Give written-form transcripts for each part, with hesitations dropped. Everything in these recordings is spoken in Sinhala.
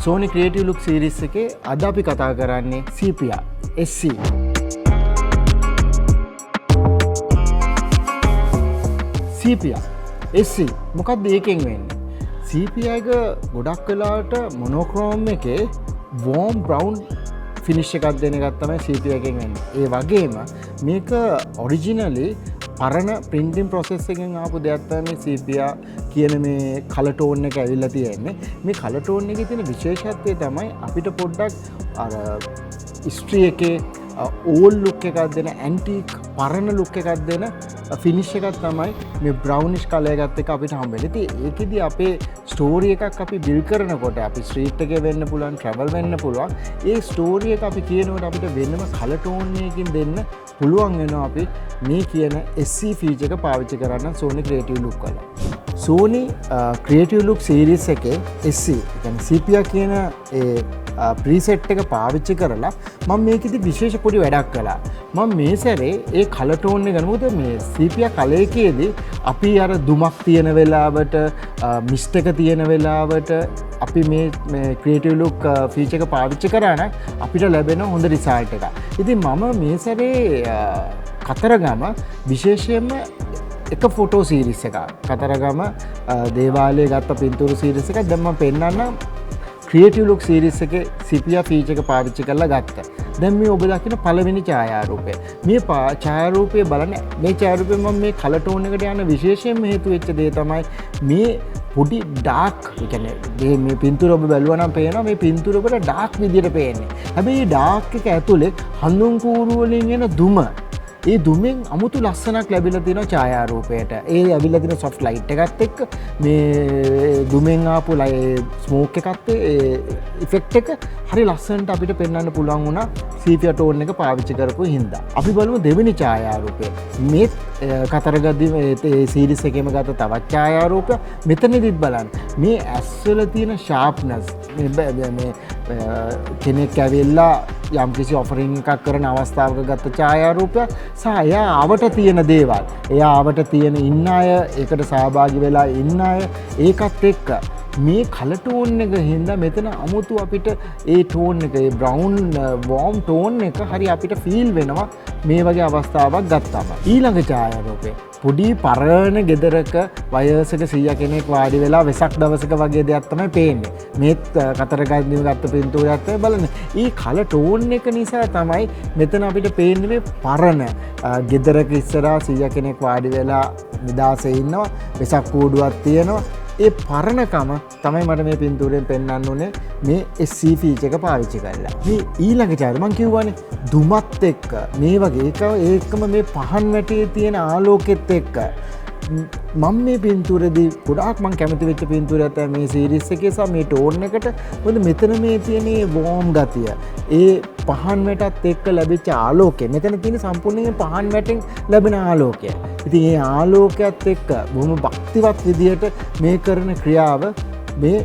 Sony Creative Look series එකේ අද අපි කතා කරන්නේ Sepia SC. Sepia SC මොකක්ද ඒකෙන් වෙන්නේ? Sepia එක ගොඩක් වෙලාවට මොනෝක්‍රෝම් එකේ warm brown finish එකක් දෙන එකක් තමයි Sepia එකෙන් වෙන්නේ. ඒ වගේම මේක originally පරණ printing process එකෙන් ආපු දෙයක් තමයි මේ Sepia කියන මේ color tone එක ඇවිල්ලා තියෙන්නේ. මේ color tone එකේ තියෙන විශේෂත්වය තමයි අපිට පොඩ්ඩක් අර history එකේ old look එකක් දෙන antique පරණ look එකක් දෙන finish එකක් තමයි මේ brownish color එකත් එක්ක අපිට හම්බෙන්නේ. ඉතින් ඒකෙදි අපේ story එකක් අපි build කරනකොට අපි street එකේ වෙන්න පුළුවන්, travel වෙන්න පුළුවන්. ඒ story එක අපි කියනකොට අපිට වෙනම color tone එකකින් දෙන්න පුළුවන් වෙනවා අපි මේ කියන SC feature එක පාවිච්චි කරන්න Sony Creative Look වල. Sony Creative Look series එකේ SC කියන්නේ Sepia කියන ඒ preset එක පාවිච්චි කරලා මම මේකෙදි විශේෂ පොඩි වැඩක් කළා. මම මේ සැරේ ඒ color tone එක මොකද මේ Sepia color එකේදී අපි අර දුමක් තියෙන වෙලාවට mist එක තියෙන වෙලාවට අපි මේ Creative Look feature එක පාවිච්චි කරා නම් අපිට ලැබෙන හොඳ result එකක්. ඉතින් මම මේ සැරේ කතරගම විශේෂයෙන්ම එක ෆොටෝ සීරීස් එකක් කතරගම දේවාලයේ ගත්ත පින්තූරු සීරීස් එකක් දැන් මම පෙන්නන්නම් Creative Look series එකේ Sepia feature එක පාවිච්චි කරලා ගත්තා. දැන් මේ ඔබ දකින පළවෙනි ඡායාරූපය. මේ ඡායාරූපය බලන්න මේ ඡායාරූපය මම මේ color tone එකට යන විශේෂයෙන්ම හේතු වෙච්ච දේ තමයි මේ පොඩි dark ඒ කියන්නේ මේ පින්තූර ඔබ බැලුවා නම් පේනවා මේ පින්තූර වල dark විදියට පේන්නේ. හැබැයි මේ dark එක ඇතුලේ හඳුන් කූරු වලින් එන දුම ඒ දුමෙන් අමුතු ලස්සනක් ලැබිලා තියෙනවා ඡායාරූපයට. ඒ ඇවිල්ලා තියෙන soft light එකත් එක්ක මේ දුමෙන් ආපු smoke එකත් effect එක හරි ලස්සනට අපිට පෙන්වන්න පුළුවන් වුණා Sepia tone එක පාවිච්චි කරපු හින්දා. අපි බලමු දෙවෙනි ඡායාරූපය. මේ කතරගම ඒ series එකේම ගත්ත තවත් ඡායාරූපය. මෙතනදිත් බලන්න. මේ ඇස් වල තියෙන sharpness මේ කෙනෙක් ඇවිල්ලා යම්කිසි offering එකක් කරන අවස්ථාවක ගත්ත ඡායාරූපය සහ එයා ආවට තියෙන දේවල් එයා ආවට තියෙන ඉන්න අය ඒකට සහභාගී වෙලා ඉන්න අය ඒකත් එක්ක මේ color tone එක හින්දා මෙතන අමුතු අපිට ඒ tone එක ඒ brown warm tone එක හරි අපිට feel වෙනවා මේ වගේ අවස්ථාවක් ගත්තාම. ඊළඟ ඡායාරූපය පොඩි පරණ ගෙදරක වයසක 100 කෙනෙක් වාඩි වෙලා වෙසක් දවසක වගේ දෙයක් තමයි පේන්නේ. මේත් කතරගම ගත්ත පින්තූරයක් තමයි බලන්න. ඊ color tone එක නිසා තමයි මෙතන අපිට පේන්නේ මේ පරණ ගෙදරක ඉස්සරහා 100 කෙනෙක් වාඩි වෙලා නිදාසේ ඉන්නවා. වෙසක් කූඩුවක් තියෙනවා. ඒ පරණකම තමයි මට මේ පින්තූරයෙන් පෙන්වන්න උනේ මේ SC feature එක පාවිච්චි කරලා. මේ ඊළඟ ඡායාව මම කියවනේ දුමත් එක්ක මේ වගේ ඒකම මේ පහන් වැටේ තියෙන ආලෝකෙත් එක්ක මම මේ පින්තූරෙදී ගොඩාක් මම කැමති වෙච්ච පින්තූරයක් තමයි මේ සීරීස් එකේ සහ මේ ටෝන් එකට මොකද මෙතන මේ තියෙන වෝම් ගතිය ඒ පහන් වැටත් එක්ක ලැබිච්ච ආලෝකය මෙතන තියෙන සම්පූර්ණයෙන් පහන් වැටෙන් ලැබෙන ආලෝකය. ඉතින් මේ ආලෝකයත් එක්ක බොහොම භක්තිවත් විදියට මේ කරන ක්‍රියාව මේ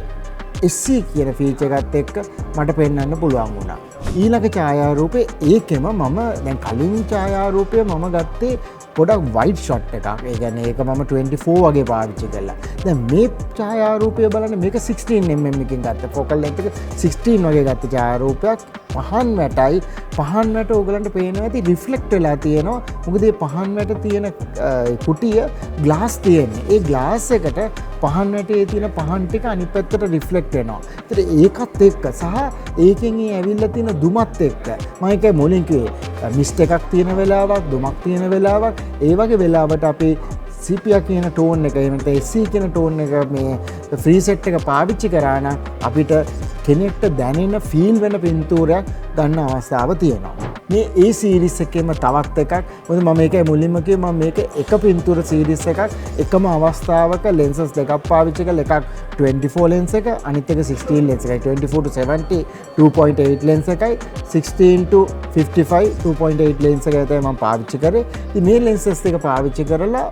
SC කියන ෆීචර් එකත් එක්ක මට පෙන්වන්න පුළුවන් වුණා. ඊළඟ ඡායාරූපේ ඒකෙම මම දැන් කලින් ඡායාරූපය මම ගත්තේ පොඩක් වයිඩ් ෂොට් එකක්. ඒ කියන්නේ ඒක මම 24 වගේ පාවිච්චි කළා. දැන් මේ ඡායාරූපය බලන්න මේක 16mm එකකින් ගත්ත. ෆෝකල් ලෙන්ත් එක 16 වගේ ගත්ත ඡායාරූපයක්. පහන් වැටයි පහන් වැට ඕගලන්ට පේනවා ඇති රිෆ්ලෙක්ට් වෙලා තියෙනවා. මොකද මේ පහන් වැට තියෙන කුටිය ග්ලාස් තියෙන්නේ. ඒ ග්ලාස් එකට පහන් වැටේ තියෙන පහන් ටික අනිත් පැත්තට රිෆ්ලෙක්ට් වෙනවා. ඒතර ඒකත් එක්ක සහ ඒකෙන් ඒ ඇවිල්ලා තියෙන දුමත් එක්ක මම ඒකයි මුලින් කිව්වේ මිස්ට් එකක් තියෙන වෙලාවක් දුමක් තියෙන වෙලාවක් ඒ වගේ වෙලාවට අපි Sepia කියන ටෝන් එක එහෙම නැත්නම් SC කියන ටෝන් එක මේ ප්‍රීසෙට් එක පාවිච්චි කරා නම් අපිට කෙනෙක්ට දැනෙන ෆීල් වෙන පින්තූරයක් ගන්න අවස්ථාව තියෙනවා. මේ ඒ සීරීස් එකේම තවත් එකක් මොකද මම මේකේ මුලින්ම කිව්වේ මම මේක එක පින්තූර සීරීස් එකක් එකම අවස්ථාවක lenses දෙකක් පාවිච්චි කරලා එකක් 24 lens එක අනිත් එක 16 lens එකයි 24 to 70 2.8 lens එකයි 16 to 55 2.8 lens එකයි තමයි මම පාවිච්චි කරේ. ඉතින් මේ lenses දෙක පාවිච්චි කරලා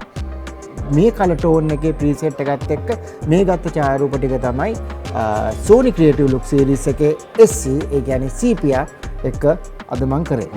මේ color tone එකේ preset එකත් එක්ක මේ ගත්ත ඡායාරූප ටික තමයි Sony Creative Look series එකේ SC ඒ කියන්නේ Sepia එක අද මම කරේ.